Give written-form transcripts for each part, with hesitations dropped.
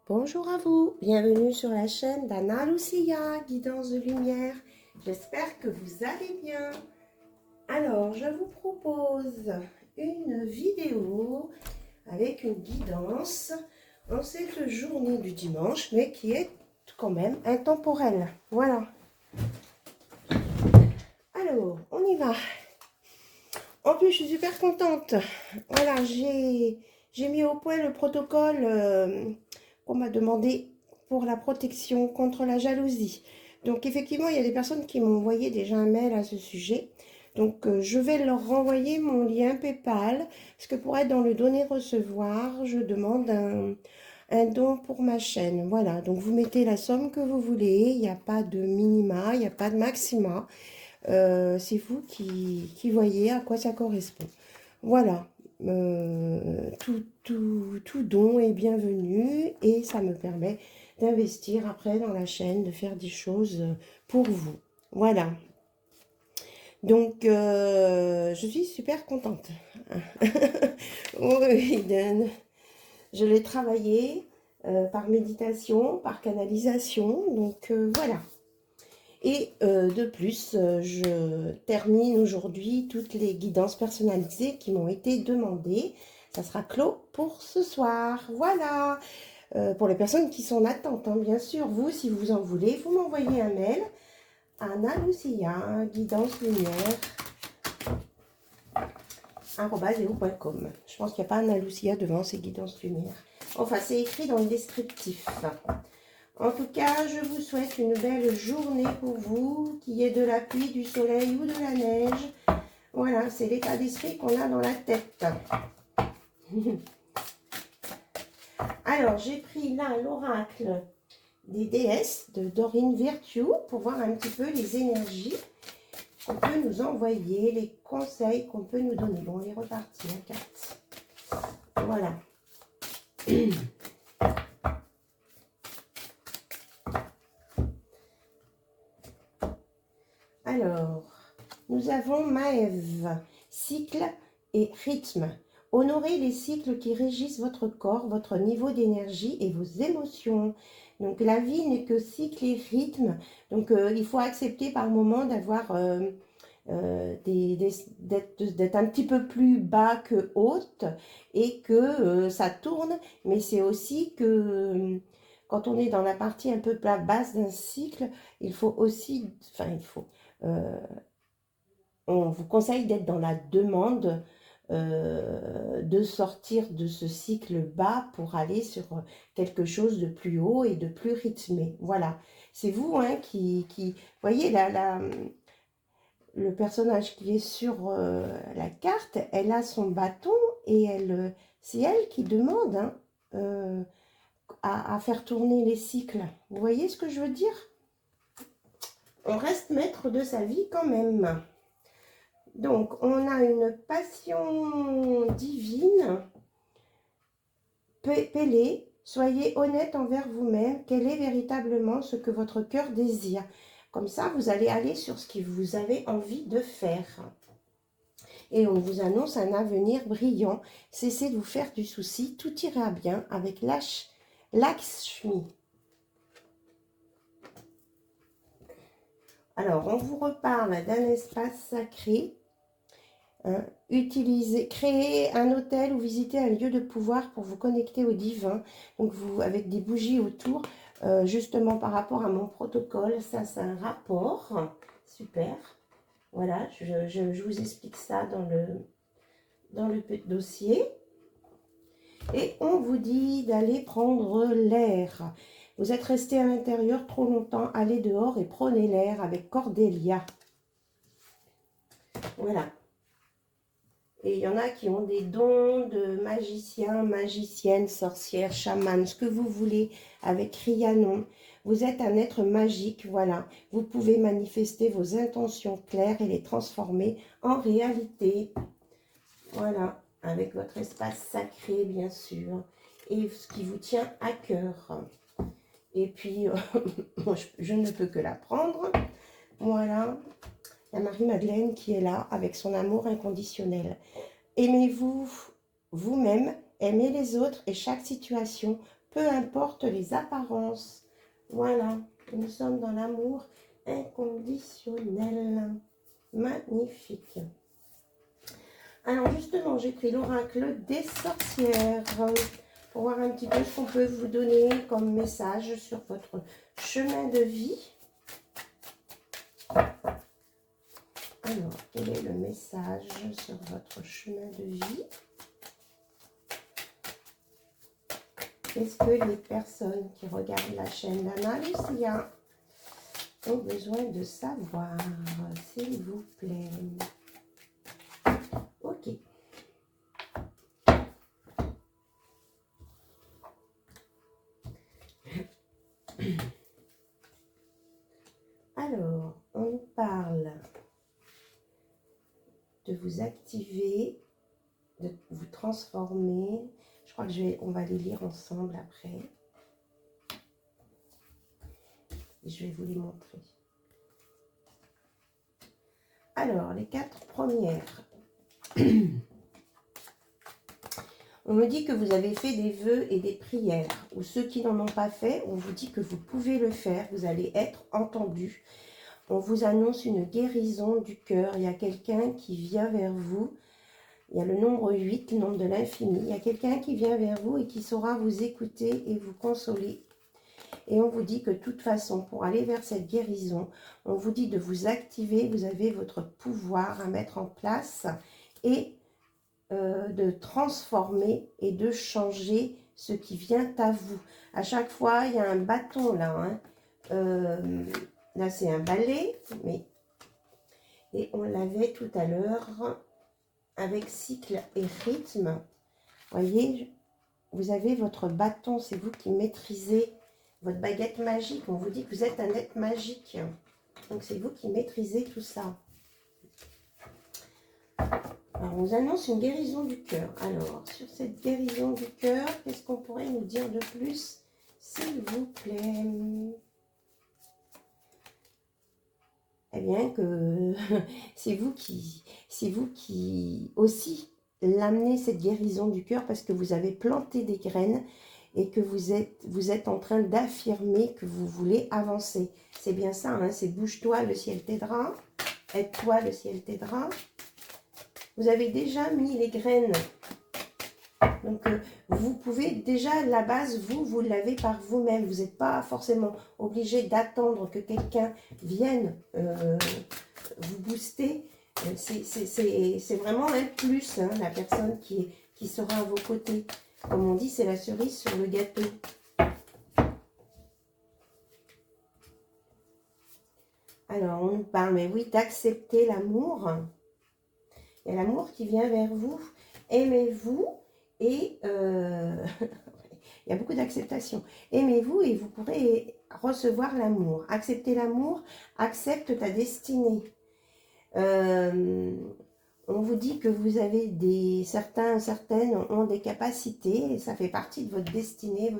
Bonjour à vous, bienvenue sur la chaîne d'Anna Lucia, guidance de lumière. J'espère que vous allez bien. Alors, je vous propose une vidéo avec une guidance en cette journée du dimanche, mais qui est quand même intemporelle. Voilà. Alors, on y va. En plus, je suis super contente. Voilà, j'ai mis au point le protocole qu'on m'a demandé pour la protection contre la jalousie. Donc, effectivement, il y a des personnes qui m'ont envoyé déjà un mail à ce sujet. Donc, je vais leur renvoyer mon lien PayPal, parce que pour être dans le donner-recevoir, je demande un don pour ma chaîne. Voilà, donc vous mettez la somme que vous voulez. Il n'y a pas de minima, il n'y a pas de maxima. C'est vous qui voyez à quoi ça correspond. Voilà, tout don est bienvenu et ça me permet d'investir après dans la chaîne, de faire des choses pour vous. Voilà. Donc, je suis super contente. Oui, je l'ai travaillé par méditation, par canalisation. Donc, voilà. Et de plus, je termine aujourd'hui toutes les guidances personnalisées qui m'ont été demandées. Ça sera clos pour ce soir. Voilà. Pour les personnes qui sont en attente, hein, bien sûr. Vous, si vous en voulez, vous m'envoyez un mail à Anna Lucia, guidance lumière, @yahoo.com. Je pense qu'il n'y a pas Anna Lucia devant ces guidances lumière. Enfin, c'est écrit dans le descriptif. En tout cas, je vous souhaite une belle journée pour vous, qu'il y ait de la pluie, du soleil ou de la neige. Voilà, c'est l'état d'esprit qu'on a dans la tête. Alors, j'ai pris là l'oracle des déesses de Dorine Virtue pour voir un petit peu les énergies qu'on peut nous envoyer, les conseils qu'on peut nous donner. Bon, on est reparti, la carte. Voilà. Alors, nous avons Maëve, cycle et rythme. Honorez les cycles qui régissent votre corps, votre niveau d'énergie et vos émotions. Donc, la vie n'est que cycle et rythme. Donc, il faut accepter par moment d'avoir d'être un petit peu plus bas que haute et que ça tourne. Mais c'est aussi que quand on est dans la partie un peu basse d'un cycle, il faut aussi, on vous conseille d'être dans la demande de sortir de ce cycle bas pour aller sur quelque chose de plus haut et de plus rythmé. Voilà, c'est vous hein, voyez, le personnage qui est sur la carte, elle a son bâton et c'est elle qui demande hein, à faire tourner les cycles. Vous voyez ce que je veux dire? On reste maître de sa vie quand même. Donc, on a une passion divine. Pélé, soyez honnête envers vous-même. Quel est véritablement ce que votre cœur désire? Comme ça, vous allez aller sur ce que vous avez envie de faire. Et on vous annonce un avenir brillant. Cessez de vous faire du souci. Tout ira bien avec Lakshmi. Alors, on vous reparle d'un espace sacré. Hein, créer un hôtel ou visiter un lieu de pouvoir pour vous connecter au divin. Donc, avec des bougies autour, justement par rapport à mon protocole. Ça, c'est un rapport. Super. Voilà, je vous explique ça dans le dossier. Et on vous dit d'aller prendre l'air. Vous êtes resté à l'intérieur trop longtemps. Allez dehors et prenez l'air avec Cordélia. Voilà. Et il y en a qui ont des dons de magiciens, magiciennes, sorcières, chamanes, ce que vous voulez, avec Rhiannon. Vous êtes un être magique, voilà. Vous pouvez manifester vos intentions claires et les transformer en réalité. Voilà, avec votre espace sacré, bien sûr. Et ce qui vous tient à cœur. Et puis, moi, je ne peux que la prendre. Voilà. Il y a Marie-Madeleine qui est là avec son amour inconditionnel. Aimez-vous vous-même, aimez les autres et chaque situation peu importe les apparences. Voilà, nous sommes dans l'amour inconditionnel. Magnifique. Alors justement, j'ai pris l'oracle des sorcières pour voir un petit peu ce qu'on peut vous donner comme message sur votre chemin de vie. Alors, quel est le message sur votre chemin de vie? Qu'est-ce que les personnes qui regardent la chaîne d'Anna Lucia ont besoin de savoir, s'il vous plaît? Ok. Alors, on nous parle de vous activer, de vous transformer. Je crois que on va les lire ensemble après. Et je vais vous les montrer. Alors, les 4 premières. On me dit que vous avez fait des vœux et des prières. Ou ceux qui n'en ont pas fait, on vous dit que vous pouvez le faire. Vous allez être entendu. On vous annonce une guérison du cœur. Il y a quelqu'un qui vient vers vous. Il y a le nombre 8, le nombre de l'infini. Il y a quelqu'un qui vient vers vous et qui saura vous écouter et vous consoler. Et on vous dit que de toute façon, pour aller vers cette guérison, on vous dit de vous activer. Vous avez votre pouvoir à mettre en place et de transformer et de changer ce qui vient à vous. À chaque fois, il y a un bâton là. Hein. Là, c'est un balai, mais et on l'avait tout à l'heure avec cycle et rythme. Voyez, vous avez votre bâton, c'est vous qui maîtrisez votre baguette magique. On vous dit que vous êtes un être magique. Donc, c'est vous qui maîtrisez tout ça. Alors, on vous annonce une guérison du cœur. Alors, sur cette guérison du cœur, qu'est-ce qu'on pourrait nous dire de plus, s'il vous plaît? Eh bien, que c'est vous qui aussi l'amenez cette guérison du cœur parce que vous avez planté des graines et que vous êtes en train d'affirmer que vous voulez avancer. C'est bien ça, hein, c'est bouge-toi, le ciel t'aidera. Aide-toi, le ciel t'aidera. Vous avez déjà mis les graines. Donc, vous pouvez déjà, la base, vous l'avez par vous-même. Vous n'êtes pas forcément obligé d'attendre que quelqu'un vienne vous booster. C'est vraiment un plus, hein, la personne qui sera à vos côtés. Comme on dit, c'est la cerise sur le gâteau. Alors, on nous parle, mais oui, d'accepter l'amour. Il y a l'amour qui vient vers vous. Aimez-vous et il y a beaucoup d'acceptation. Aimez-vous et vous pourrez recevoir l'amour. Accepter l'amour, accepte ta destinée. On vous dit que vous avez certaines ont des capacités et ça fait partie de votre destinée,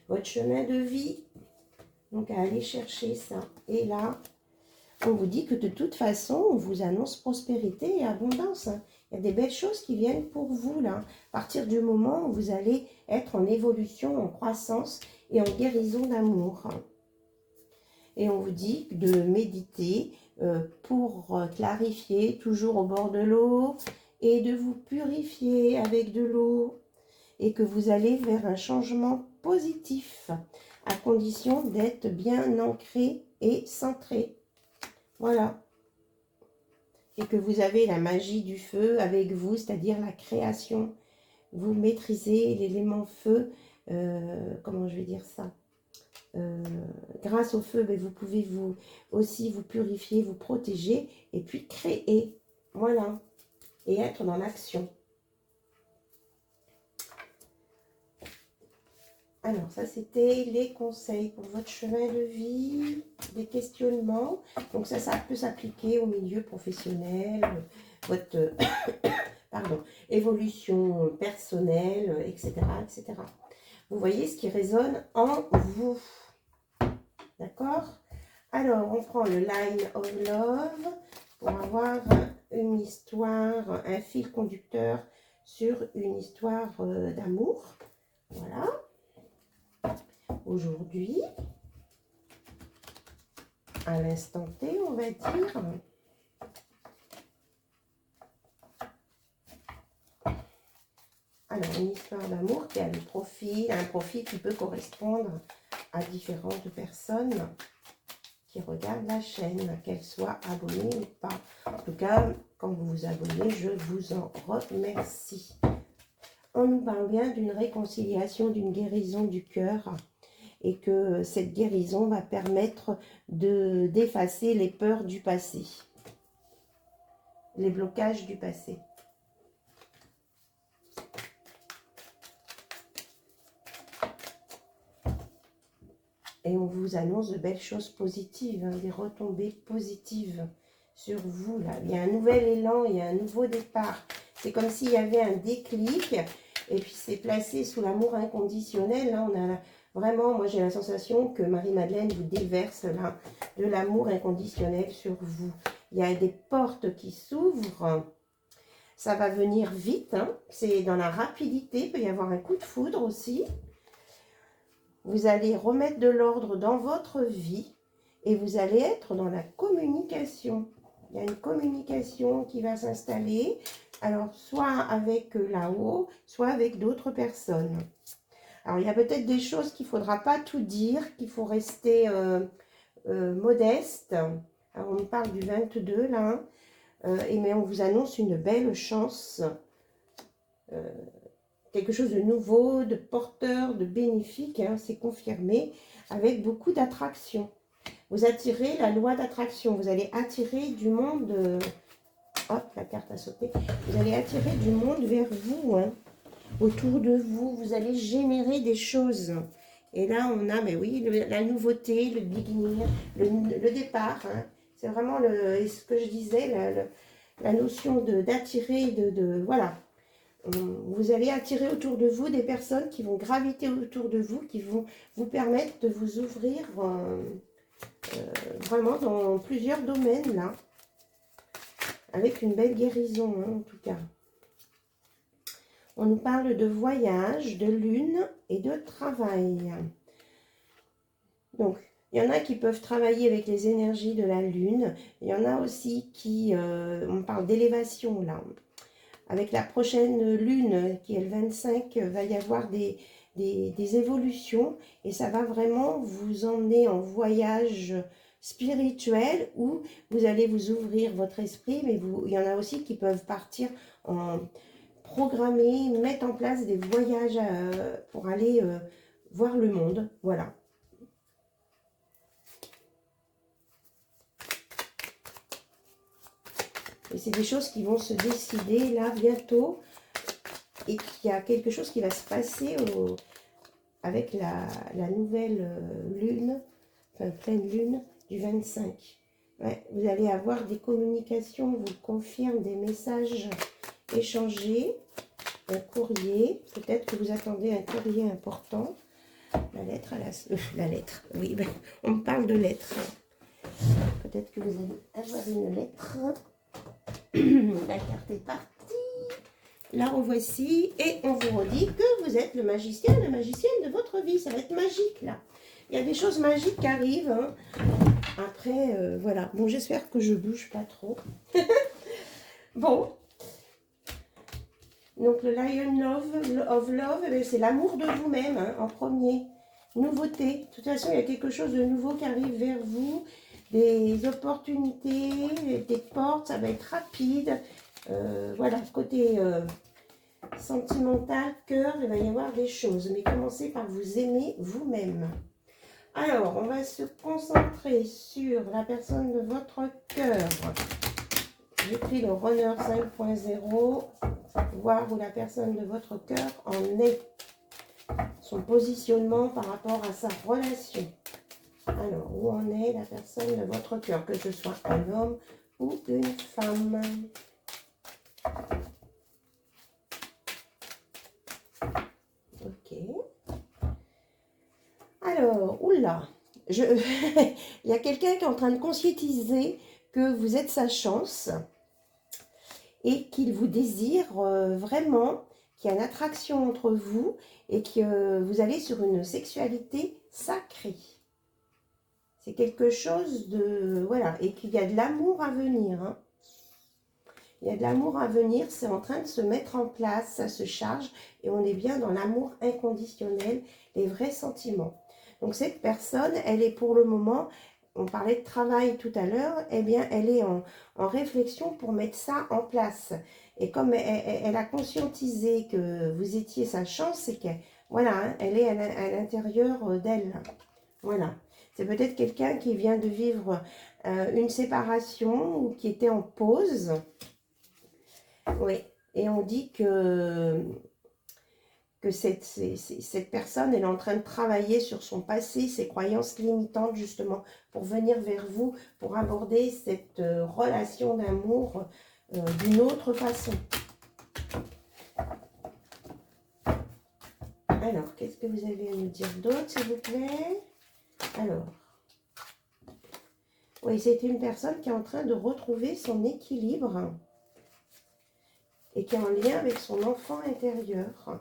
votre chemin de vie. Donc, à aller chercher ça. Et là, on vous dit que de toute façon, on vous annonce prospérité et abondance. Hein. Il y a des belles choses qui viennent pour vous, là. À partir du moment où vous allez être en évolution, en croissance et en guérison d'amour. Et on vous dit de méditer pour clarifier, toujours au bord de l'eau, et de vous purifier avec de l'eau. Et que vous allez vers un changement positif, à condition d'être bien ancré et centré. Voilà. Et que vous avez la magie du feu avec vous, c'est-à-dire la création. Vous maîtrisez l'élément feu, comment je vais dire ça, grâce au feu, vous pouvez aussi vous purifier, vous protéger et puis créer. Voilà. Et être dans l'action. Alors, ça, c'était les conseils pour votre chemin de vie, des questionnements. Donc, ça peut s'appliquer au milieu professionnel, votre évolution personnelle, etc., etc. Vous voyez ce qui résonne en vous. D'accord? Alors, on prend le Line of Love pour avoir une histoire, un fil conducteur sur une histoire d'amour. Voilà. aujourd'hui, à l'instant T, on va dire. Alors, une histoire d'amour qui a le profil, un profil qui peut correspondre à différentes personnes qui regardent la chaîne, qu'elles soient abonnées ou pas. En tout cas, quand vous vous abonnez, je vous en remercie. On nous parle bien d'une réconciliation, d'une guérison du cœur et que cette guérison va permettre d'effacer les peurs du passé, les blocages du passé. Et on vous annonce de belles choses positives, hein, des retombées positives sur vous. Là. Il y a un nouvel élan, il y a un nouveau départ. C'est comme s'il y avait un déclic et puis c'est placé sous l'amour inconditionnel. Là, on a vraiment, moi j'ai la sensation que Marie-Madeleine vous déverse là, de l'amour inconditionnel sur vous. Il y a des portes qui s'ouvrent. Ça va venir vite, hein. C'est dans la rapidité. Il peut y avoir un coup de foudre aussi. Vous allez remettre de l'ordre dans votre vie et vous allez être dans la communication. Il y a une communication qui va s'installer, alors soit avec là-haut, soit avec d'autres personnes. Alors, il y a peut-être des choses qu'il ne faudra pas tout dire, qu'il faut rester modeste. Alors, on nous parle du 22 là, mais on vous annonce une belle chance. Quelque chose de nouveau, de porteur, de bénéfique, hein, c'est confirmé, avec beaucoup d'attraction. Vous attirez la loi d'attraction, vous allez attirer du monde, hop, la carte a sauté, vous allez attirer du monde vers vous, hein, autour de vous, vous allez générer des choses. Et là, on a, mais oui, la nouveauté, le beginning, le départ, hein, c'est vraiment ce que je disais, la notion d'attirer, voilà. Vous allez attirer autour de vous des personnes qui vont graviter autour de vous, qui vont vous permettre de vous ouvrir vraiment dans plusieurs domaines là, avec une belle guérison hein, en tout cas. On nous parle de voyage, de lune et de travail. Donc, il y en a qui peuvent travailler avec les énergies de la lune. Il y en a aussi qui, on parle d'élévation là. Avec la prochaine lune, qui est le 25, va y avoir des évolutions. Et ça va vraiment vous emmener en voyage spirituel où vous allez vous ouvrir votre esprit. Mais il y en a aussi qui peuvent partir en programmer, mettre en place des voyages pour aller voir le monde. Voilà. Et c'est des choses qui vont se décider là bientôt. Et qu'il y a quelque chose qui va se passer avec la nouvelle lune, enfin pleine lune du 25. Ouais, vous allez avoir des communications, vous confirme, des messages échangés, un courrier. Peut-être que vous attendez un courrier important. La lettre, la lettre, oui, ben, on me parle de lettres. Peut-être que vous allez avoir une lettre. La carte est partie. La revoici et on vous redit que vous êtes le magicien, la magicienne de votre vie. Ça va être magique là. Il y a des choses magiques qui arrivent. Hein. Après, voilà. Bon, j'espère que je bouge pas trop. Bon. Donc le Lion of Love, c'est l'amour de vous-même hein, en premier. Nouveauté. De toute façon, il y a quelque chose de nouveau qui arrive vers vous. Des opportunités, des portes, ça va être rapide. Voilà, côté sentimental, cœur, il va y avoir des choses. Mais commencez par vous aimer vous-même. Alors, on va se concentrer sur la personne de votre cœur. J'ai pris le Runner 5.0, voir où la personne de votre cœur en est. Son positionnement par rapport à sa relation. Alors, où en est la personne de votre cœur, que ce soit un homme ou une femme. Ok. Alors, oula, il y a quelqu'un qui est en train de conscientiser que vous êtes sa chance et qu'il vous désire vraiment, qu'il y a une attraction entre vous et que vous allez sur une sexualité sacré. C'est quelque chose de... Voilà, et qu'il y a de l'amour à venir. Hein. Il y a de l'amour à venir, c'est en train de se mettre en place, ça se charge, et on est bien dans l'amour inconditionnel, les vrais sentiments. Donc cette personne, elle est pour le moment, on parlait de travail tout à l'heure, eh bien elle est en réflexion pour mettre ça en place. Et comme elle a conscientisé que vous étiez sa chance, c'est qu'elle, voilà, hein, elle est à l'intérieur d'elle. Voilà. C'est peut-être quelqu'un qui vient de vivre une séparation ou qui était en pause. Oui, et on dit que cette personne, elle est en train de travailler sur son passé, ses croyances limitantes, justement, pour venir vers vous, pour aborder cette relation d'amour d'une autre façon. Alors, qu'est-ce que vous avez à nous dire d'autre, s'il vous plaît? Alors, oui, c'est une personne qui est en train de retrouver son équilibre et qui est en lien avec son enfant intérieur.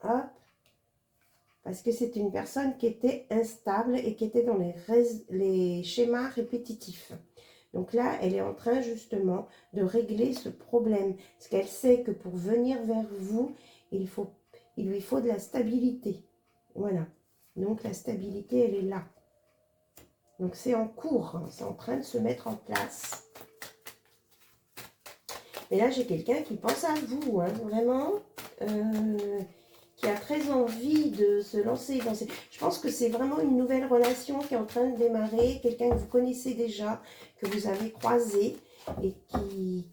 Hop. Parce que c'est une personne qui était instable et qui était dans les schémas répétitifs. Donc là, elle est en train justement de régler ce problème. Parce qu'elle sait que pour venir vers vous, il lui faut de la stabilité. Voilà. Donc la stabilité, elle est là. Donc c'est en cours, hein, c'est en train de se mettre en place. Et là, j'ai quelqu'un qui pense à vous, hein, vraiment, qui a très envie de se lancer dans ces... Je pense que c'est vraiment une nouvelle relation qui est en train de démarrer, quelqu'un que vous connaissez déjà, que vous avez croisé, et qui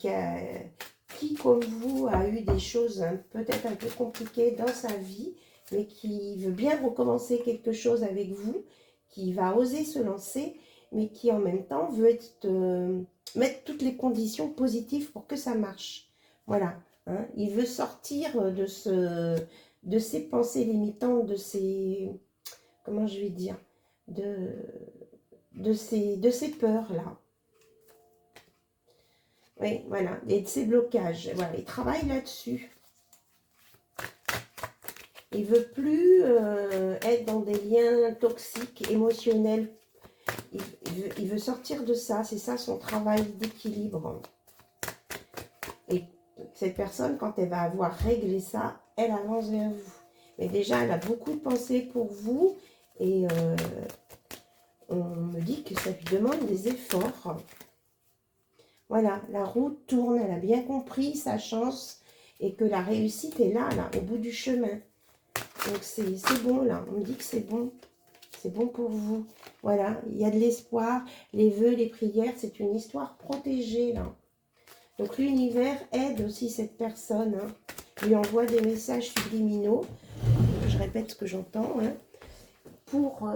comme vous, a eu des choses peut-être un peu compliquées dans sa vie, mais qui veut bien recommencer quelque chose avec vous, qui va oser se lancer, mais qui en même temps veut mettre toutes les conditions positives pour que ça marche. Voilà. Hein. Il veut sortir de ces pensées limitantes, de ces... Comment je vais dire, de ces peurs-là. Oui, voilà. Et de ces blocages. Voilà. Il travaille là-dessus. Il ne veut plus être dans des liens toxiques, émotionnels. Il veut sortir de ça. C'est ça son travail d'équilibre. Et cette personne, quand elle va avoir réglé ça, elle avance vers vous. Mais déjà, elle a beaucoup de pensées pour vous. Et on me dit que ça lui demande des efforts. Voilà, la roue tourne. Elle a bien compris sa chance. Et que la réussite est là, au bout du chemin. Donc c'est bon là, on me dit que c'est bon. C'est bon pour vous. Voilà, il y a de l'espoir. Les vœux, les prières, c'est une histoire protégée là. Donc l'univers aide aussi cette personne. Hein. Lui envoie des messages subliminaux. Je répète ce que j'entends. Hein, pour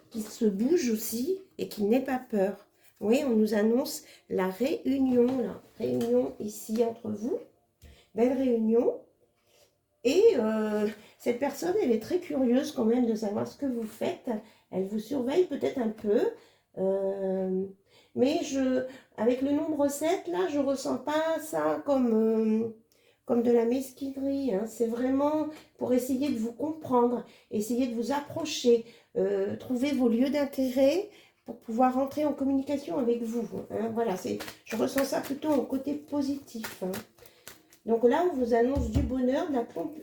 qu'il se bouge aussi et qu'il n'ait pas peur. Oui, on nous annonce la réunion. La réunion ici entre vous. Belle réunion. Et cette personne, elle est très curieuse quand même de savoir ce que vous faites. Elle vous surveille peut-être un peu. Mais avec le nombre 7, là, je ne ressens pas ça comme de la mesquinerie. Hein. C'est vraiment pour essayer de vous comprendre, essayer de vous approcher, trouver vos lieux d'intérêt pour pouvoir rentrer en communication avec vous. Hein. Voilà, je ressens ça plutôt en côté positif. Hein. Donc là, on vous annonce du bonheur,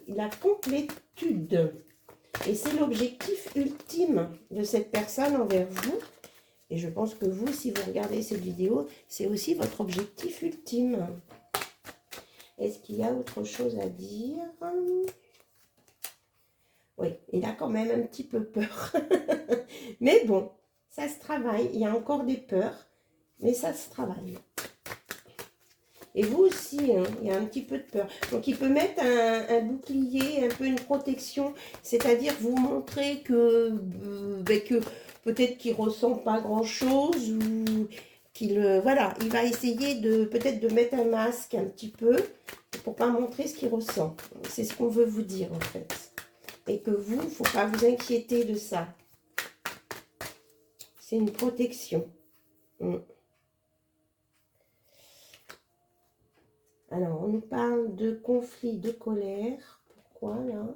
la complétude. Et c'est l'objectif ultime de cette personne envers vous. Et je pense que vous, si vous regardez cette vidéo, c'est aussi votre objectif ultime. Est-ce qu'il y a autre chose à dire? Oui, il a quand même un petit peu peur. Mais bon, ça se travaille. Il y a encore des peurs, mais ça se travaille. Et vous aussi, hein, il y a un petit peu de peur. Donc, il peut mettre un bouclier, un peu une protection, c'est-à-dire vous montrer que peut-être qu'il ne ressent pas grand-chose ou qu'il... voilà, il va essayer peut-être de mettre un masque un petit peu pour ne pas montrer ce qu'il ressent. C'est ce qu'on veut vous dire, en fait. Et que vous, il ne faut pas vous inquiéter de ça. C'est une protection. Alors, on nous parle de conflit, de colère. Pourquoi, là?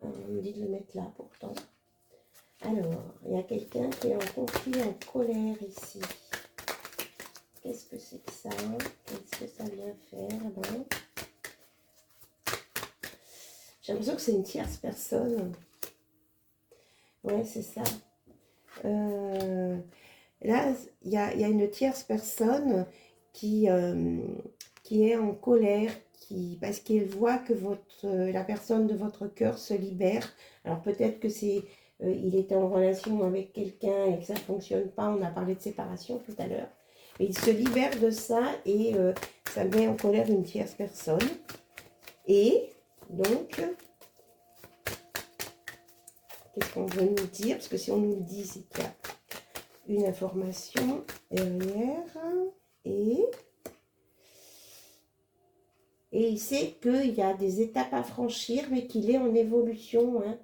On me dit de le mettre là, pourtant. Alors, il y a quelqu'un qui est en conflit, en colère, ici. Qu'est-ce que c'est que ça? Qu'est-ce que ça vient faire, là? J'ai l'impression que c'est une tierce personne. Ouais, c'est ça. Là, il y a une tierce personne qui est en colère, parce qu'elle voit que la personne de votre cœur se libère. Alors peut-être que il était en relation avec quelqu'un et que ça ne fonctionne pas. On a parlé de séparation tout à l'heure. Mais il se libère de ça et ça met en colère une tierce personne. Et donc, qu'est-ce qu'on veut nous dire? Parce que si on nous le dit, c'est qu'il y a une information derrière. Et il sait qu'il y a des étapes à franchir, mais qu'il est en évolution, hein,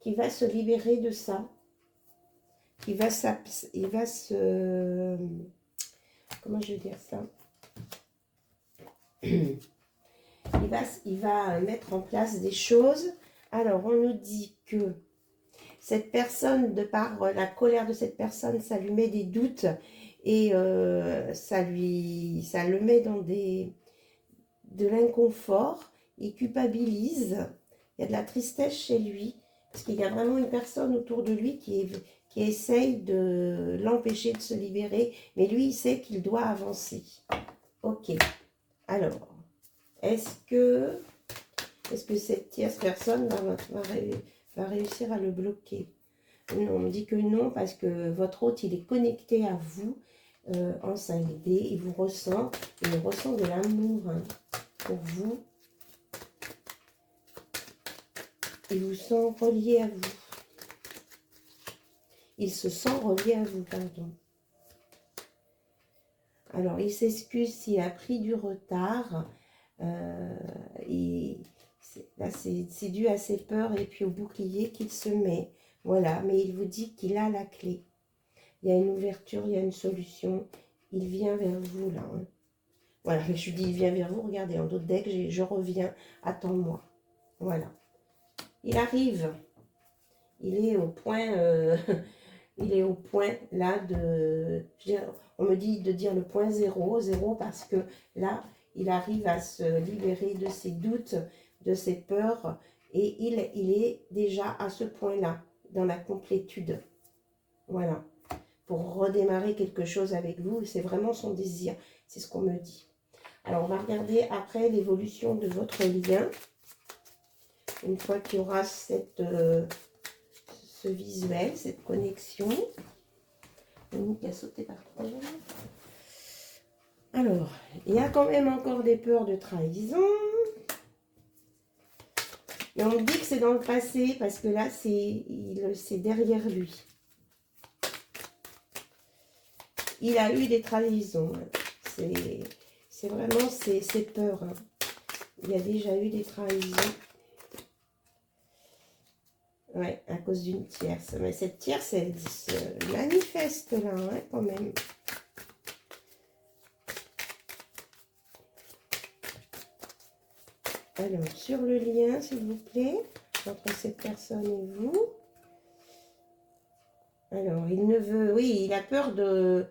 qu'il va se libérer de ça. Il va se... Comment je vais dire ça? Il va mettre en place des choses. Alors, on nous dit que cette personne, de par la colère de cette personne, ça lui met des doutes et ça le met dans de l'inconfort. Il culpabilise. Il y a de la tristesse chez lui parce qu'il y a vraiment une personne autour de lui qui essaye de l'empêcher de se libérer. Mais lui, il sait qu'il doit avancer. Ok. Alors, est-ce que cette tierce personne va réussir à le bloquer? Non, on me dit que non, parce que votre hôte, il est connecté à vous en 5D. Il vous ressent, il ressent de l'amour, hein, pour vous. Il vous sent relié à vous. Il se sent relié à vous, pardon. Alors, il s'excuse s'il a pris du retard. Là, c'est dû à ses peurs et puis au bouclier qu'il se met. Voilà, mais il vous dit qu'il a la clé. Il y a une ouverture, il y a une solution. Il vient vers vous, là. Hein. Voilà, mais je dis, il vient vers vous. Regardez, en d'autres decks, je reviens. Attends-moi. Voilà. Il arrive. Il est au point... il est au point, là, on me dit de dire le point 0. 0 parce que là, il arrive à se libérer de ses doutes, de ses peurs. Et il est déjà à ce point-là, dans la complétude. Voilà. Pour redémarrer quelque chose avec vous, c'est vraiment son désir. C'est ce qu'on me dit. Alors, on va regarder après l'évolution de votre lien. Une fois qu'il y aura ce visuel, cette connexion. Qui a sauté par terre. Alors, il y a quand même encore des peurs de trahison. Et on dit que c'est dans le passé parce que là, c'est derrière lui. Il a eu des trahisons. C'est vraiment ses peurs. Hein. Il a déjà eu des trahisons. Ouais, à cause d'une tierce. Mais cette tierce, elle se manifeste là, hein, quand même. Alors, sur le lien, s'il vous plaît, entre cette personne et vous. Alors, il a peur de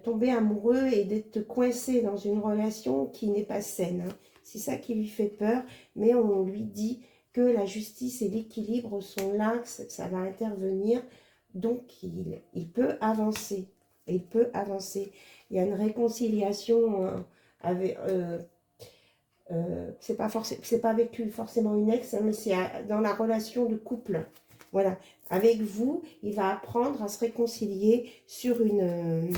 tomber amoureux et d'être coincé dans une relation qui n'est pas saine. Hein. C'est ça qui lui fait peur, mais on lui dit que la justice et l'équilibre sont là, ça va intervenir, donc il peut avancer. Il peut avancer. Il y a une réconciliation avec... c'est pas avec lui forcément une ex, hein, mais c'est dans la relation de couple. Voilà. Avec vous, il va apprendre à se réconcilier sur une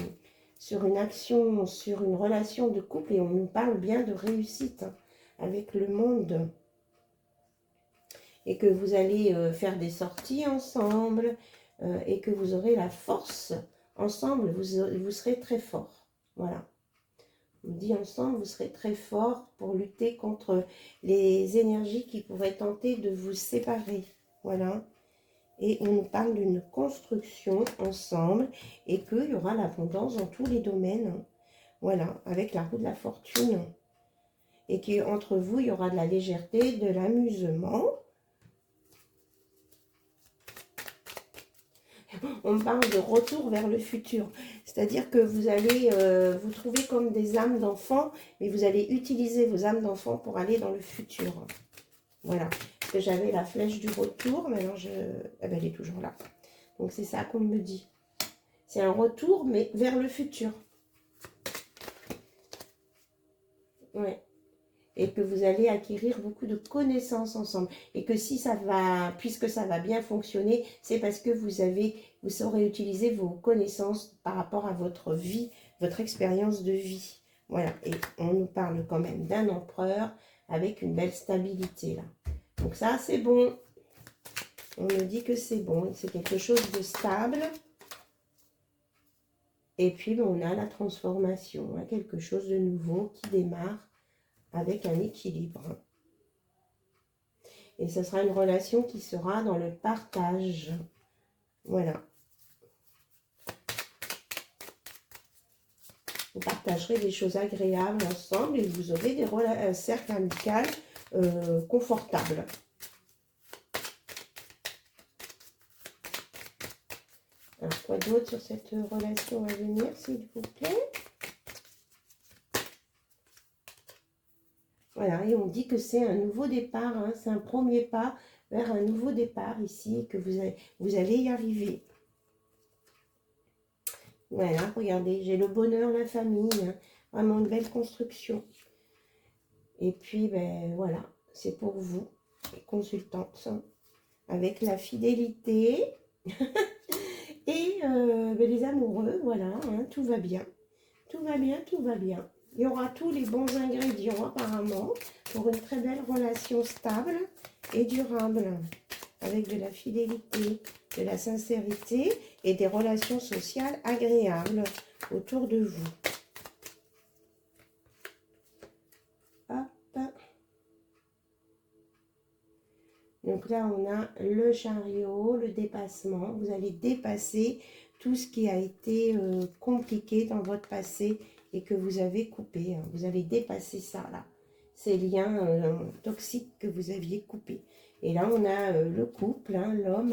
action, sur une relation de couple. Et on nous parle bien de réussite hein, avec le monde. Et que vous allez faire des sorties ensemble et que vous aurez la force. Ensemble, vous serez très fort. Voilà. On dit ensemble, vous serez très fort pour lutter contre les énergies qui pourraient tenter de vous séparer. Voilà. Et on nous parle d'une construction ensemble et qu'il y aura l'abondance dans tous les domaines. Voilà, avec la roue de la fortune. et qu'entre vous, il y aura de la légèreté, de l'amusement. On parle de retour vers le futur. C'est-à-dire que vous allez vous trouver comme des âmes d'enfants, mais vous allez utiliser vos âmes d'enfants pour aller dans le futur. Voilà. Parce que j'avais la flèche du retour, maintenant eh ben, elle est toujours là. Donc c'est ça qu'on me dit. C'est un retour, mais vers le futur. Ouais. Et que vous allez acquérir beaucoup de connaissances ensemble. Et que si ça va, puisque ça va bien fonctionner, c'est parce que vous saurez utiliser vos connaissances par rapport à votre vie, votre expérience de vie. Voilà. Et on nous parle quand même d'un empereur avec une belle stabilité là. Donc ça, c'est bon. On nous dit que c'est bon. C'est quelque chose de stable. Et puis, on a la transformation. Hein, quelque chose de nouveau qui démarre avec un équilibre. Et ce sera une relation qui sera dans le partage. Voilà. Vous partagerez des choses agréables ensemble et vous aurez un cercle amical confortable. Alors, quoi d'autre sur cette relation à venir, s'il vous plaît? Voilà, et on dit que c'est un nouveau départ, hein, c'est un premier pas vers un nouveau départ ici, et que vous allez y arriver. Voilà, regardez, j'ai le bonheur, la famille, hein, vraiment une belle construction. Et puis, ben voilà, c'est pour vous, les consultantes, hein, avec la fidélité et ben, les amoureux, voilà, hein, tout va bien. Tout va bien, tout va bien. Il y aura tous les bons ingrédients apparemment pour une très belle relation stable et durable avec de la fidélité, de la sincérité et des relations sociales agréables autour de vous. Hop. Donc là, on a le chariot, le dépassement. Vous allez dépasser tout ce qui a été compliqué dans votre passé et que vous avez coupé. Hein. Vous allez dépasser ça, là. Ces liens toxiques que vous aviez coupés. Et là, on a le couple, hein, l'homme,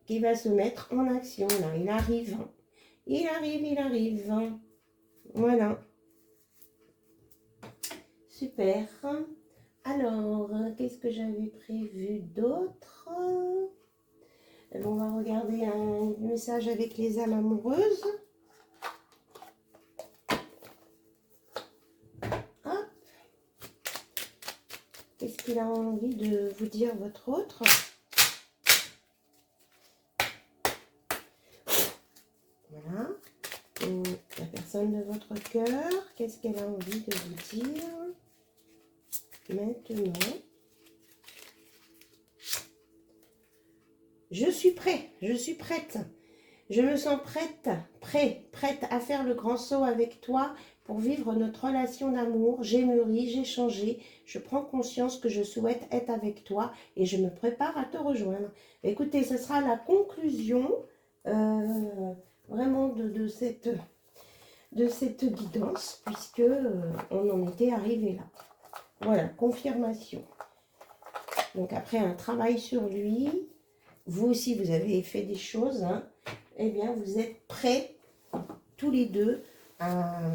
qui va se mettre en action, là. Il arrive. Hein. Il arrive, il arrive. Hein. Voilà. Super. Alors, qu'est-ce que j'avais prévu d'autre? On va regarder un message avec les âmes amoureuses. Hop. Qu'est-ce qu'il a envie de vous dire, votre autre? Voilà. La personne de votre cœur, qu'est-ce qu'elle a envie de vous dire maintenant? Je suis prêt, je suis prête. Je me sens prête à faire le grand saut avec toi pour vivre notre relation d'amour. J'ai mûri, j'ai changé. Je prends conscience que je souhaite être avec toi et je me prépare à te rejoindre. Écoutez, ce sera la conclusion vraiment de cette guidance puisque on en était arrivé là. Voilà, confirmation. Donc après un travail sur lui, vous aussi vous avez fait des choses, hein, eh bien vous êtes prêts tous les deux à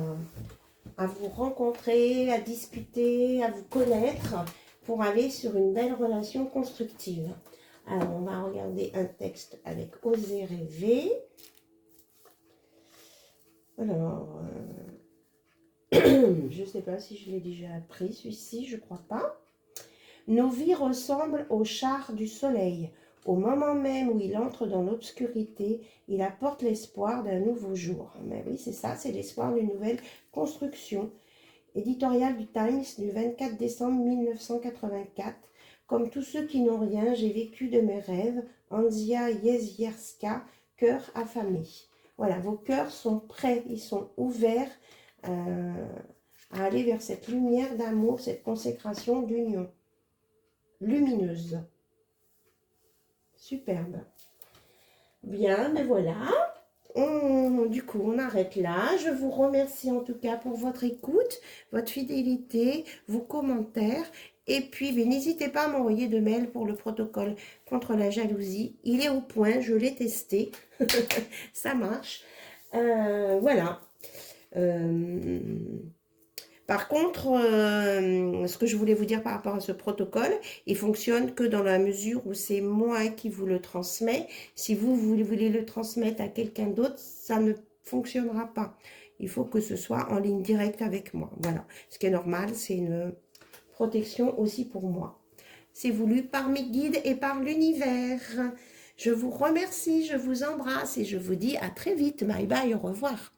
vous rencontrer, à discuter, à vous connaître pour aller sur une belle relation constructive. Alors on va regarder un texte avec Oser rêver. Alors, je ne sais pas si je l'ai déjà appris, celui-ci, je ne crois pas. Nos vies ressemblent au char du soleil. Au moment même où il entre dans l'obscurité, il apporte l'espoir d'un nouveau jour. Mais oui, c'est ça, c'est l'espoir d'une nouvelle construction. Éditorial du Times du 24 décembre 1984. Comme tous ceux qui n'ont rien, j'ai vécu de mes rêves. Anzia Jezierska, cœur affamé. Voilà, vos cœurs sont prêts, ils sont ouverts à aller vers cette lumière d'amour, cette consécration d'union lumineuse. Superbe. Bien, mais voilà. Du coup, on arrête là. Je vous remercie en tout cas pour votre écoute, votre fidélité, vos commentaires. Et puis, mais n'hésitez pas à m'envoyer de mails pour le protocole contre la jalousie. Il est au point, je l'ai testé. Ça marche. Voilà. Euh, Par contre, ce que je voulais vous dire par rapport à ce protocole, il fonctionne que dans la mesure où c'est moi qui vous le transmets. Si vous voulez le transmettre à quelqu'un d'autre, ça ne fonctionnera pas. Il faut que ce soit en ligne directe avec moi. Voilà. Ce qui est normal, c'est une protection aussi pour moi. C'est voulu par mes guides et par l'univers. Je vous remercie, je vous embrasse et je vous dis à très vite. Bye bye, au revoir.